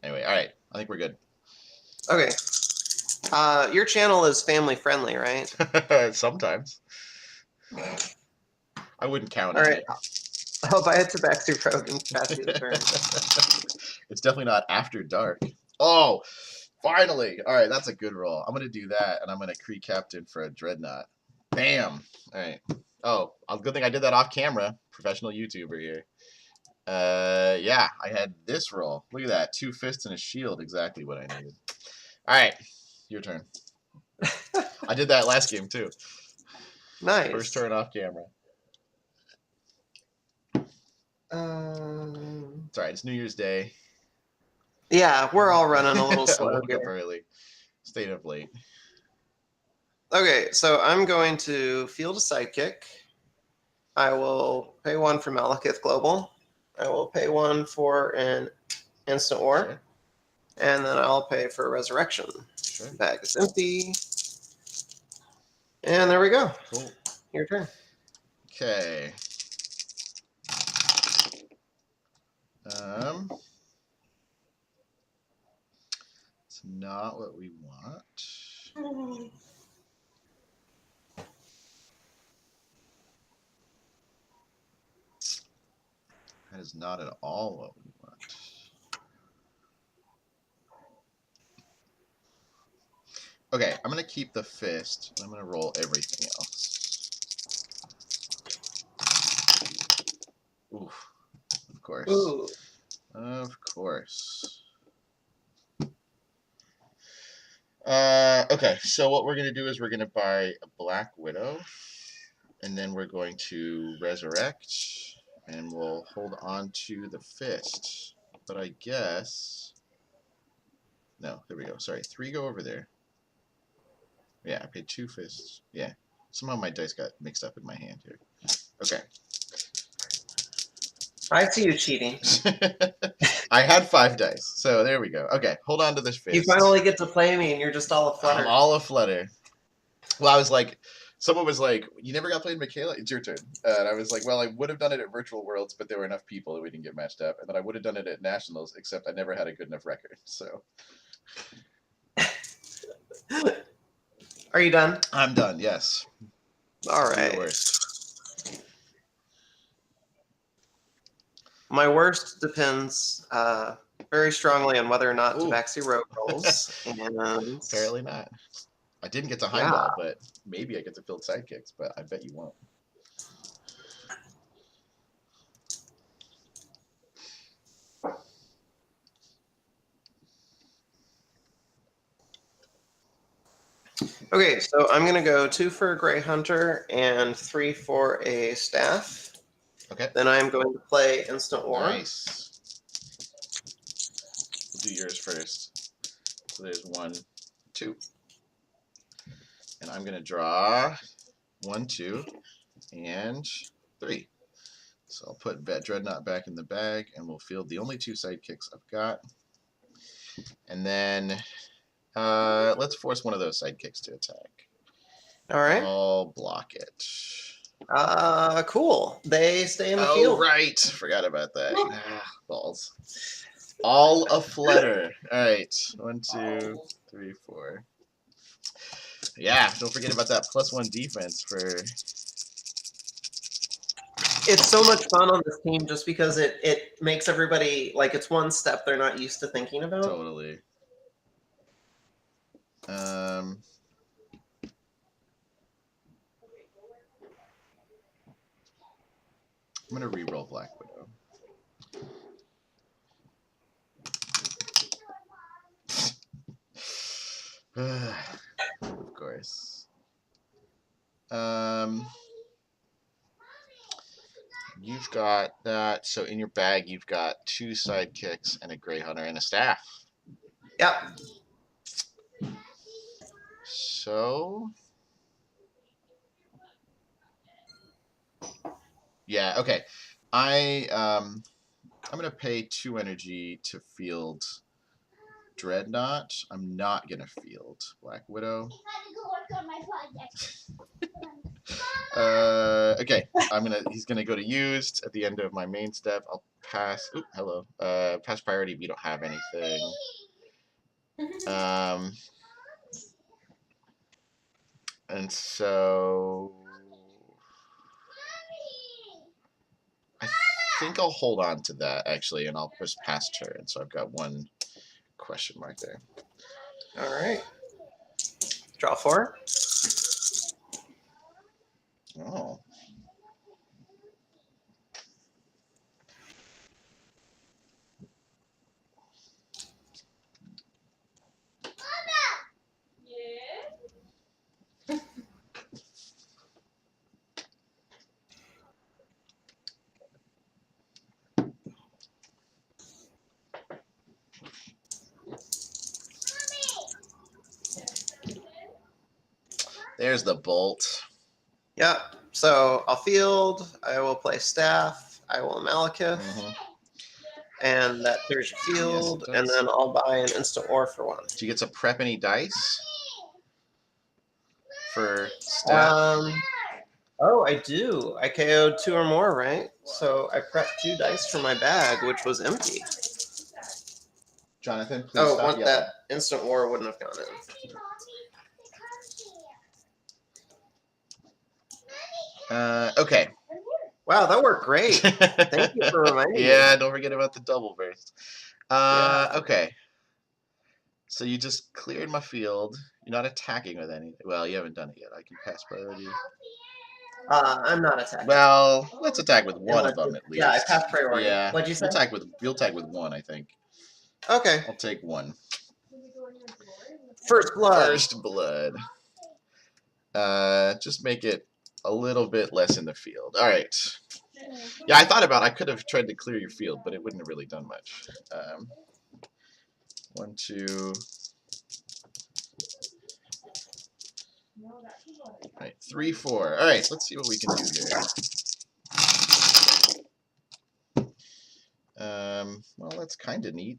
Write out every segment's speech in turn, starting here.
Anyway, all right. I think we're good. Okay. Your channel is family friendly, right? Sometimes. I wouldn't count All on right. it. I'll buy a Tabaxi Road and pass you the turn. It's definitely not after dark. Oh, finally. All right, that's a good roll. I'm going to do that, and I'm going to Kree Captain for a Dreadnought. Bam. All right. Oh, good thing I did that off camera. Professional YouTuber here. Yeah, I had this roll. Look at that. 2 fists and a shield. Exactly what I needed. All right. Your turn. I did that last game, too. Nice. First turn off camera. It's all right. It's New Year's Day. Yeah, we're all running a little I slow woke up here. early. Stayed up late. Okay, so I'm going to field a sidekick. I will pay 1 for Malekith Global. I will pay 1 for an instant war. Sure. And then I'll pay for Resurrection. Sure. Bag is empty. And there we go. Cool. Your turn. Okay. It's not what we want. That is not at all what we want. Okay, I'm going to keep the fist. I'm going to roll everything else. Oof. Of course. Ooh. Of course. Okay, so what we're going to do is we're going to buy a Black Widow, and then we're going to resurrect, and we'll hold on to the fist. But I guess... No, there we go. Sorry, 3 go over there. Yeah, I paid 2 fists. Yeah, somehow my dice got mixed up in my hand here. Okay. I see you cheating. I had 5 dice, so there we go. Okay, hold on to this fist. You finally get to play me, and you're just all aflutter. I'm all aflutter. Well, I was like, someone was like, "You never got played Michaela? It's your turn." And I was like, "Well, I would have done it at Virtual Worlds, but there were enough people that we didn't get matched up. And then I would have done it at Nationals, except I never had a good enough record." So. Are you done? I'm done. Yes. All right. Your worst. My worst depends very strongly on whether or not Ooh. Tabaxi Road rolls. And Apparently not. I didn't get to Heimdall, but maybe I get to field sidekicks, but I bet you won't. Okay, so I'm going to go 2 for a Grey Hunter and 3 for a Staff. Okay. Then I'm going to play Instant War. Nice. We'll do yours first. So there's 1, 2. And I'm going to draw 1, 2, and 3. So I'll put Dreadnought back in the bag, and we'll field the only 2 sidekicks I've got. And then let's force one of those sidekicks to attack. All right. I'll block it. Cool. They stay in the field. Oh, right. Forgot about that. Balls. All aflutter. All right. 1, 2, 3, 4. Yeah, don't forget about that +1 defense for... It's so much fun on this team just because it makes everybody, like, it's one step they're not used to thinking about. Totally. I'm going to re-roll Black Widow. Of course. You've got that. So in your bag, you've got 2 sidekicks and a Grey Hunter and a Staff. Yep. So... Yeah, okay. I'm going to pay 2 energy to field Dreadnought. I'm not going to field Black Widow. Okay, he's gonna go to used at the end of my main step. I'll pass. Oop, hello. Pass priority if you don't have anything. And so I think I'll hold on to that actually, and I'll push past turn. So I've got one question mark there. All right. Draw 4. Oh. There's the bolt. Yep. So I'll field. I will play staff. I will Malekith. And that clears your field. Yes, and then I'll buy an instant ore for 1. Do you get to prep any dice for staff? Oh, I do. I KO'd 2 or more, right? So I prepped 2 dice from my bag, which was empty. Jonathan, please stop yelling. That instant war wouldn't have gone in. Okay. Wow, that worked great. Thank you for reminding me. Yeah, don't forget about the double burst. Okay. So you just cleared my field. You're not attacking with anything. Well, you haven't done it yet. I can pass priority. I'm not attacking. Well, let's attack with one of them at least. Yeah, I passed priority. Yeah. What'd you say? You'll attack with 1, I think. Okay. I'll take 1. First blood. First blood. Just make it a little bit less in the field. All right. Yeah, I could have tried to clear your field, but it wouldn't have really done much. 1, 2. All right, 3, 4. All right, let's see what we can do here. Well, that's kind of neat.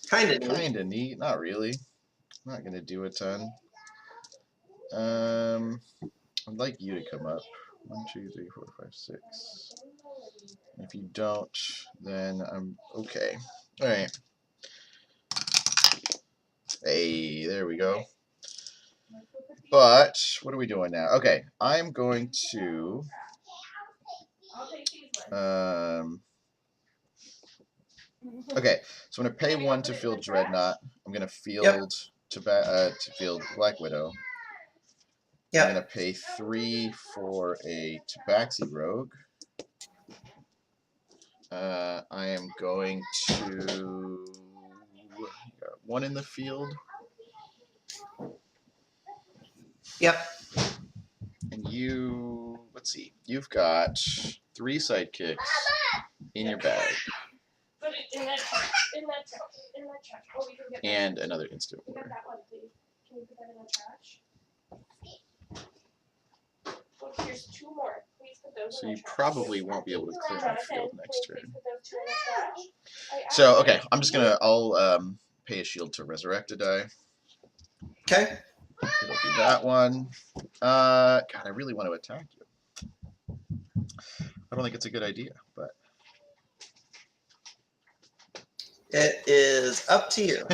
Kind of neat. Not really. Not gonna do a ton. I'd like you to come up. 1, 2, 3, 4, 5, 6. If you don't, then I'm okay. All right. Hey, there we go. But what are we doing now? Okay, I'm going to. Okay, so I'm gonna pay 1 to field Dreadnought. I'm gonna field to field Black Widow. I'm gonna pay 3 for a Tabaxi Rogue. I am going to 1 in the field. Yep. And let's see, you've got 3 sidekicks in your bag. And another instant war. Can you put that in the trash? Well, here's 2 more. Please put those So in you the trash. probably won't be able to clear my field next turn. Please put those 2 in the trash. So okay, I'll pay a shield to resurrect a die. Okay. It'll be that one. God, I really want to attack you. I don't think it's a good idea, but it is up to you.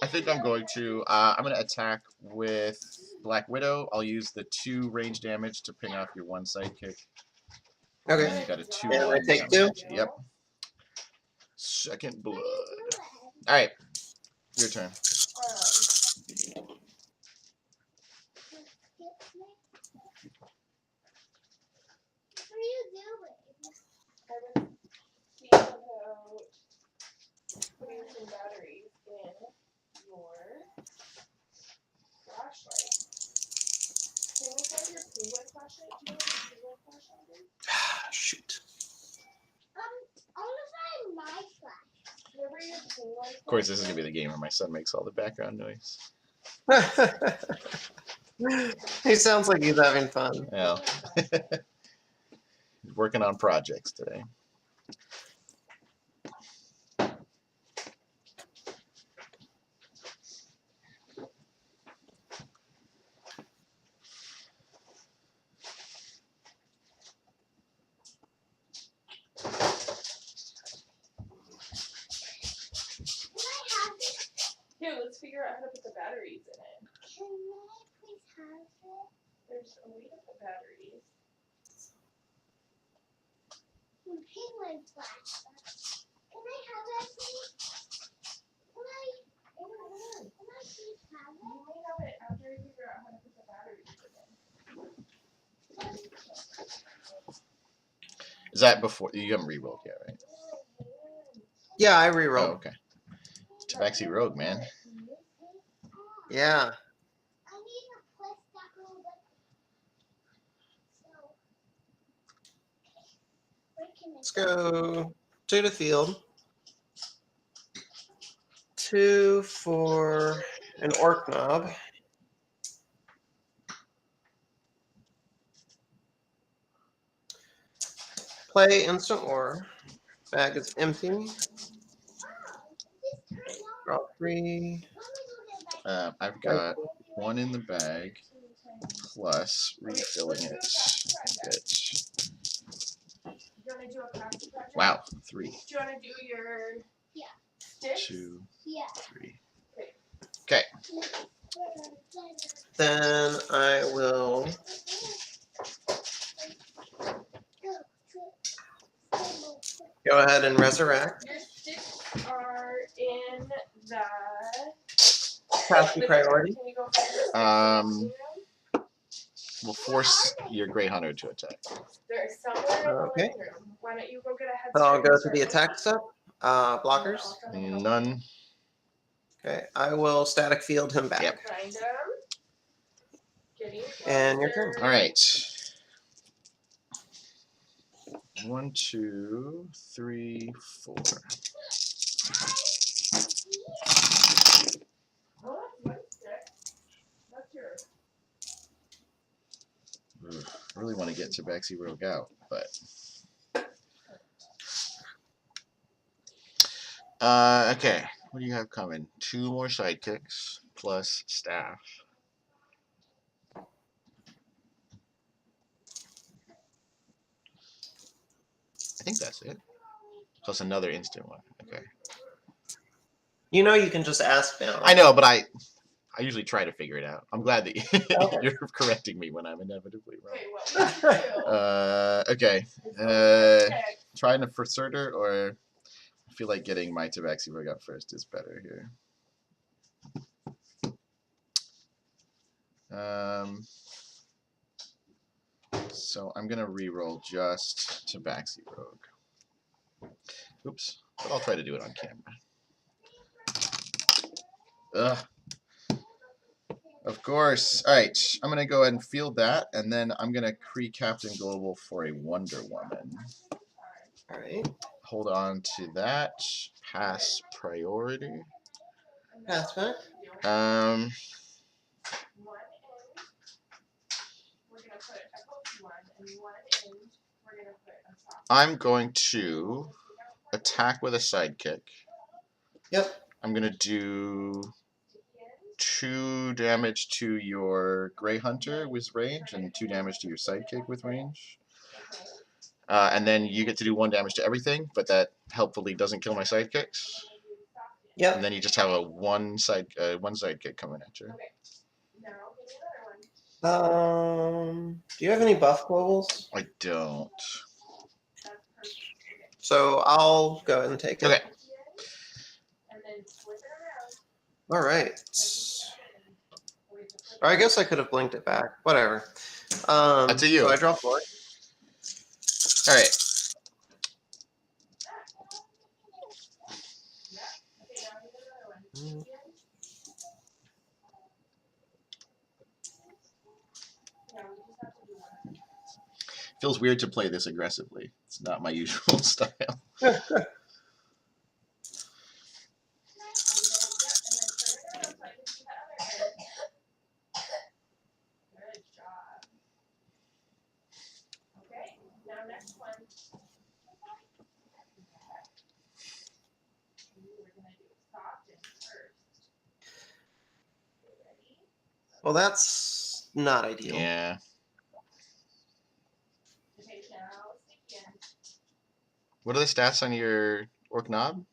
I think I'm going to attack with Black Widow. I'll use the 2 range damage to ping off your 1 sidekick. Okay. And you got a 2. And I take 2? Yep. Second blood. All right. Your turn. Putting some batteries in your flashlight. Can we find your blue-light flashlight? Do you know what your blue-light flashlight is? Shoot. I want to find my flashlight. Remember your blue-light? Of course, this is gonna be the game where my son makes all the background noise. He sounds like he's having fun. Yeah. He's working on projects today. batteries in it. Can I please have it? There's a way to put batteries. Penguin flashback. Can I have that, please? Can I please have You may have it after I figure out how to put the batteries in. Is that before you haven't re-rolled yet, right? Yeah, I Oh, rerolled. okay. Tabaxi Rogue, man. Yeah. I need to push that little bit. So, where can Let's go to the field. 2 for an orc knob. Play instant war. Bag is empty. Draw 3. I've got 1 in the bag plus refilling it. Bitch. Do you want to do a crafty project? Wow, 3, Do you want to do your sticks? 2, Yeah. 3. Okay. Then I will go ahead and resurrect. Your sticks are in the Pass the priority. Can you go find the sticks in the meeting room? We'll force your Grey Hunter to attack. They're somewhere in the Okay. living room. Why don't you go get a head So I'll start go and to start the with attack step. Blockers. None. Okay. I will static field him back. Yep. Find them. Getting And your turn. closer. All right. 1, 2, 3, 4. Oh, that's one stick. That's yours. I really want to get Tabaxi Rogue out, but okay. What do you have coming? 2 more sidekicks plus staff. I think that's it. Plus another instant one. Okay. You know you can just ask now. I know, but I usually try to figure it out. I'm glad that Okay. you're correcting me when I'm inevitably wrong. Okay, what would you do? Okay. It's one stick. Trying a Berserker, or I feel like getting my Tabaxi Rogue out first is better here. So I'm gonna re-roll just Tabaxi Rogue. Oops, but I'll try to do it on camera. Ugh. Of course. All right, I'm gonna go ahead and field that, and then I'm gonna Captain Global for a Wonder Woman. All right. Hold on to that. Pass priority. Pass back. One end. We're gonna put a pokey one, and one end we're gonna put a soft. I'm going to attack with a sidekick. Yep. I'm gonna do 2 damage to your Grey Hunter with range, and 2 damage to your sidekick with range. And then you get to do 1 damage to everything, but that helpfully doesn't kill my sidekicks. Yep. And then you just have a one sidekick coming at you. Now give me another one. Do you have any buff globals? I don't. That's perfect. So I'll go ahead and take it. Okay. And then flip it around. All right. Or I guess I could have blinked it back. Whatever. Up to you. So I draw 4. All right. Okay, now give me another one. Yeah, we just have to do one. Feels weird to play this aggressively. It's not my usual style. Good job. Okay, now next one. We're gonna do soft and first. Ready? Well, that's not ideal. Yeah. Okay, now stick in. What are the stats on your Orc Knob?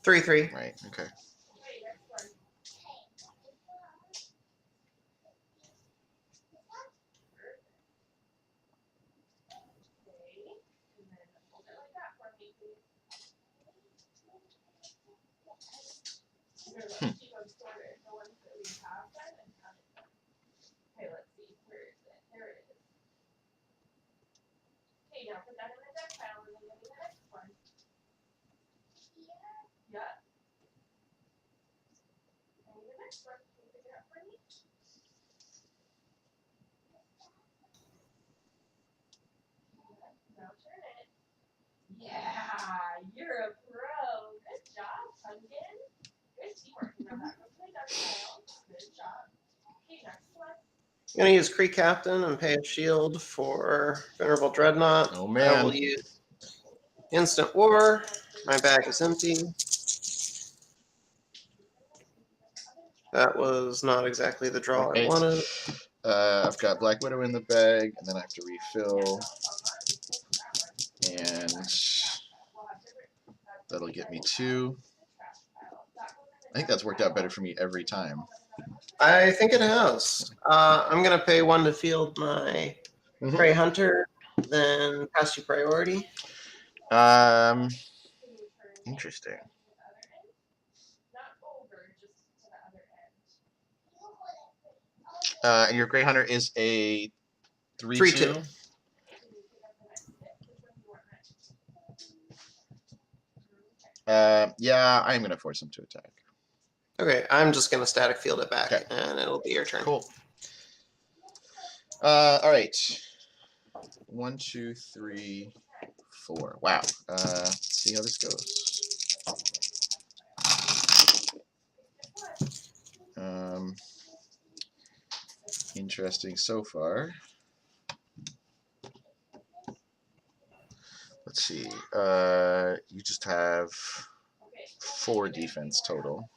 3/3. Right. Okay. Okay, next one. Hmm. Keep them sorted, the ones that we have done and haven't done. Okay, let's see. Where is it? There it is. Okay, now put that in the deck pile and then give me the next one. Yeah. I need the next one. Can you pick it up for me? Now turn it. Yeah, you're a pro. Good job, Pumpkin. Good teamwork. Now that goes in the deck pile. Good job. Okay, next one. I'm gonna use Kree Captain and pay a shield for Venerable Dreadnought. Oh I will man. use Instant War. My bag is empty. That was not exactly the draw I Okay. wanted. I've got Black Widow in the bag, and then I have to refill, and that'll get me 2. I think that's worked out better for me every time. I think it has. I'm gonna pay 1 to field my Prey Hunter, then pass you priority. Interesting. And your Grey Hunter is a 3/2. 3/2. Yeah, I'm gonna force him to attack. Okay, I'm just gonna static field it back, Okay. and it'll be your turn. Cool. All right. 1, 2, 3, 4. Wow. Let's see how this goes. Interesting so far. Let's see. You just have 4 defense total.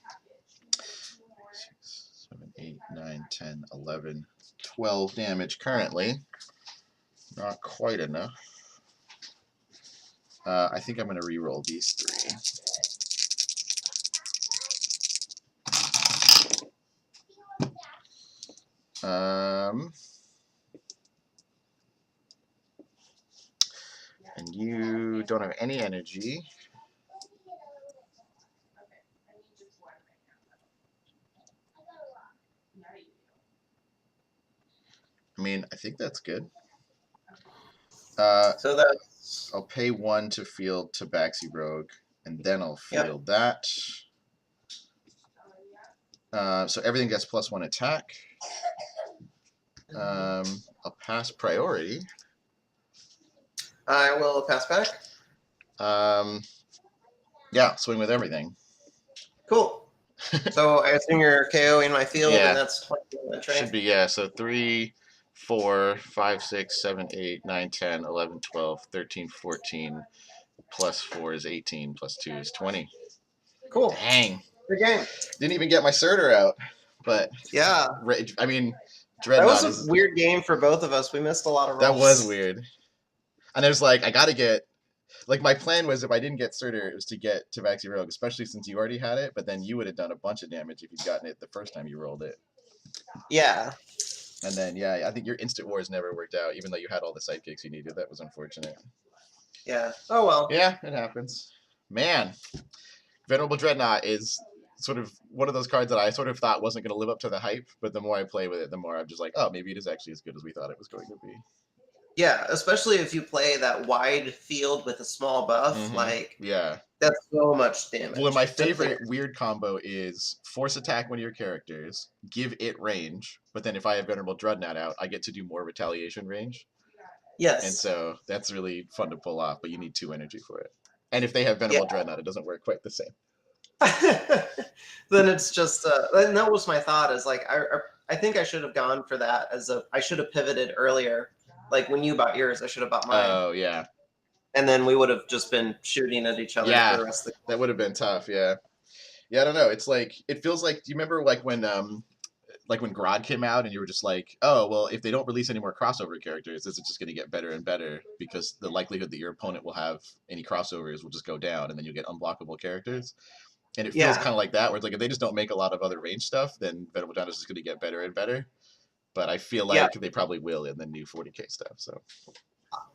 6, 7, 8, 9, 10, 11, 12 damage currently. Not quite enough. I think I'm going to re-roll these 3. And you don't have any energy. I mean, I think that's good. So that's I'll pay 1 to field Tabaxi Rogue, and then I'll field that. So everything gets +1 attack. I'll pass priority. I will pass back. Yeah, swing with everything. Cool. So I assume you're KOing my field, Yeah. and that's 20 damage, right? Should be, yeah. So 3, 4, 5, 6, 7, 8, 9, 10, 11, 12, 13, 14. +4 is 18. +2 is 20. Cool. Dang. Good game. Didn't even get my Surtur out. But, Yeah. I mean, That Dreadnought was a weird game for both of us. We missed a lot of rolls. That was weird. And I was like, I got to get... Like, my plan was if I didn't get Surtur, it was to get Tabaxi Rogue, especially since you already had it, but then you would have done a bunch of damage if you'd gotten it the first time you rolled it. Yeah. And then, yeah, I think your Instant Wars never worked out, even though you had all the sidekicks you needed. That was unfortunate. Yeah. Oh, well. Yeah, it happens. Man, Venerable Dreadnought is sort of one of those cards that I sort of thought wasn't going to live up to the hype, but the more I play with it, the more I'm just like, oh, maybe it is actually as good as we thought it was going to be. Yeah, especially if you play that wide field with a small buff, like, yeah, that's so much damage. Well, my favorite weird combo is force attack one of your characters, give it range, but then if I have Venerable Dreadnought out, I get to do more retaliation range. Yes. And so that's really fun to pull off, but you need 2 energy for it. And if they have Venerable Dreadnought, it doesn't work quite the same. Then it's just, and that was my thought, is like, I think I should have gone for that I should have pivoted earlier. Like when you bought yours, I should have bought mine. Oh, yeah. And then we would have just been shooting at each other for the rest of the that would have been tough, yeah. Yeah, I don't know. It's like, it feels like, do you remember like when Grodd came out and you were just like, oh, well, if they don't release any more crossover characters, this is just going to get better and better because the likelihood that your opponent will have any crossovers will just go down and then you get unblockable characters. And it feels kind of like that, where it's like if they just don't make a lot of other range stuff, then Venerable Dreadnought is just going to get better and better. But I feel like they probably will in the new 40k stuff. So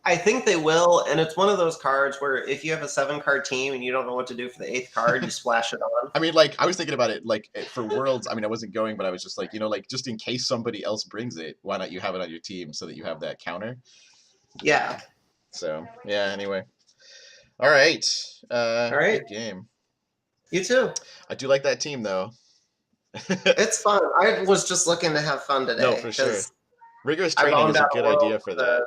I think they will, and it's one of those cards where if you have a 7-card team and you don't know what to do for the 8th card, you splash it on. I mean, like, I was thinking about it, like, for Worlds, I mean, I wasn't going, but I was just like, like, just in case somebody else brings it, why not you have it on your team so that you have that counter? Yeah. So, yeah, anyway. All right. All right. Good game. You too. I do like that team, though. It's fun. I was just looking to have fun today. No, for sure. Rigorous I training bombed is a out good World idea for with that.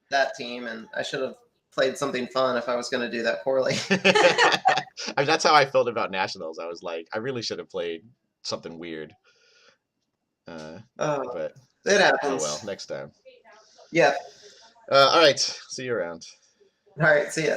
that team, and I should have played something fun if I was going to do that poorly. I mean, that's how I felt about Nationals. I was like, I really should have played something weird. But it oh happens. well, next time. Yeah. All right. See you around. All right. See ya.